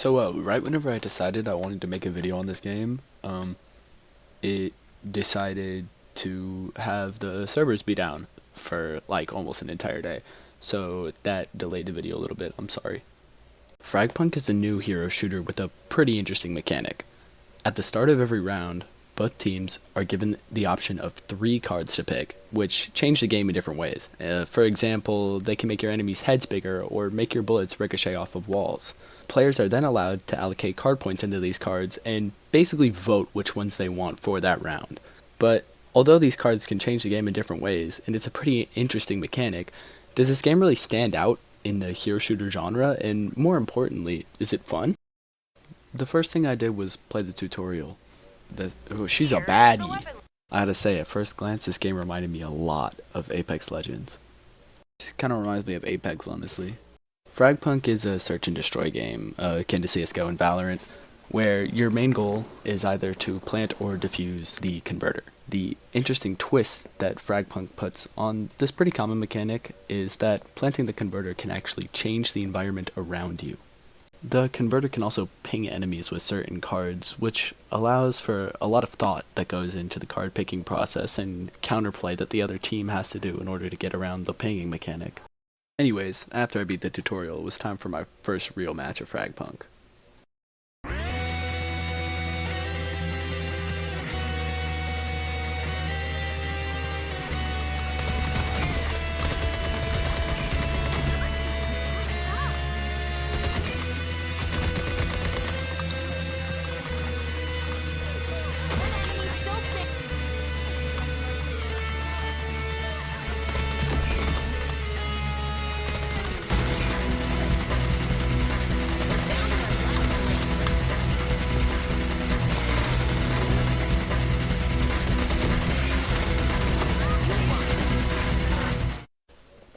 Right whenever I decided I wanted to make a video on this game, it decided to have the servers be down for like almost an entire day. So that delayed the video a little bit, I'm sorry. Fragpunk is a new hero shooter with a pretty interesting mechanic. At the start of every round, both teams are given the option of 3 cards to pick, which change the game in different ways. For example, they can make your enemies' heads bigger or make your bullets ricochet off of walls. Players are then allowed to allocate card points into these cards and basically vote which ones they want for that round. But although these cards can change the game in different ways, and it's a pretty interesting mechanic, does this game really stand out in the hero shooter genre, and more importantly, is it fun? The first thing I did was play the tutorial. She's a baddie. I had to say, at first glance, this game reminded me a lot of Apex Legends. It kind of reminds me of Apex, honestly. Fragpunk is a search and destroy game, akin to CSGO and Valorant, where your main goal is either to plant or defuse the converter. The interesting twist that Fragpunk puts on this pretty common mechanic is that planting the converter can actually change the environment around you. The converter can also ping enemies with certain cards, which allows for a lot of thought that goes into the card picking process and counterplay that the other team has to do in order to get around the pinging mechanic. Anyways, after I beat the tutorial, it was time for my first real match of Fragpunk.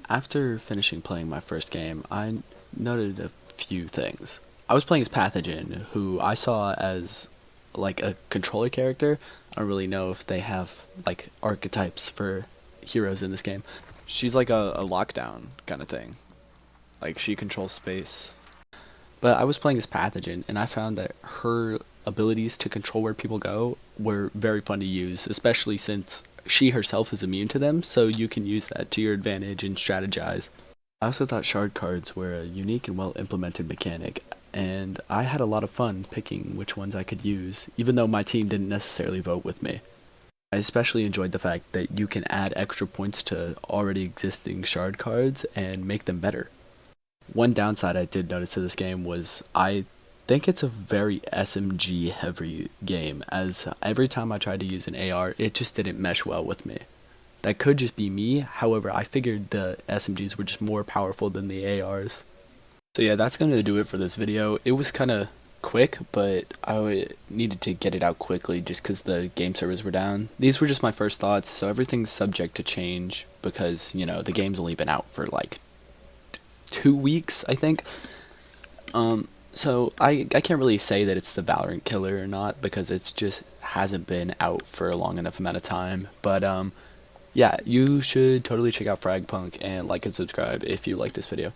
After finishing playing my first game, I noted a few things. I was playing as Pathogen, who I saw as like a controller character. I don't really know if they have like archetypes for heroes in this game. She's like a lockdown kind of thing. Like she controls space. But I was playing as Pathogen, and I found that her abilities to control where people go were very fun to use, especially since she herself is immune to them, so you can use that to your advantage and strategize. I also thought shard cards were a unique and well implemented mechanic, and I had a lot of fun picking which ones I could use, even though my team didn't necessarily vote with me. I especially enjoyed the fact that you can add extra points to already existing shard cards and make them better. One downside I did notice to this game was I think it's a very SMG heavy game, as every time I tried to use an AR, it just didn't mesh well with me. That could just be me, however, I figured the SMGs were just more powerful than the ARs. So yeah, that's going to do it for this video. It was kind of quick, but I needed to get it out quickly just because the game servers were down. These were just my first thoughts, so everything's subject to change because, you know, the game's only been out for like 2 weeks, I think. So I can't really say that it's the Valorant killer or not because it's just hasn't been out for a long enough amount of time. But yeah, you should totally check out Fragpunk and like and subscribe if you like this video.